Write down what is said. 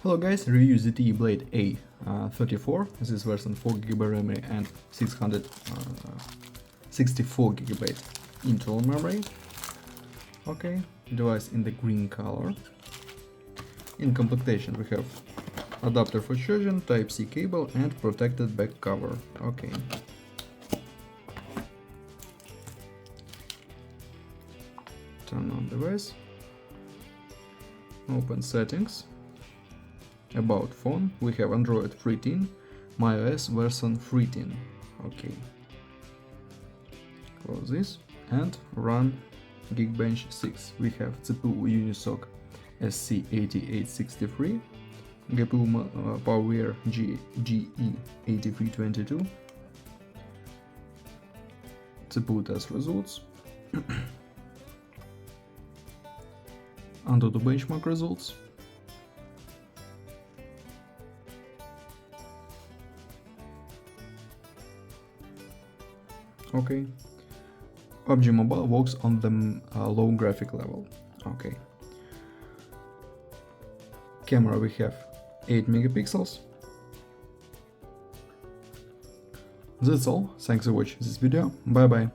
Hello guys, review ZTE Blade A34. This is version 4GB RAM and 664GB internal memory. Okay, device in the green color. In complementation we have adapter for charging, Type-C cable and protected back cover. Okay. Turn on device. Open settings. About phone, we have Android 13, iOS version 13. Okay. Close this and run Geekbench 6. We have CPU Unisoc SC8863, GPU PowerWare GE8322. CPU test results. AnTuTu benchmark results. Okay. PUBG Mobile works on the low graphic level. Okay. Camera we have 8 megapixels. That's all. Thanks for watching this video. Bye bye.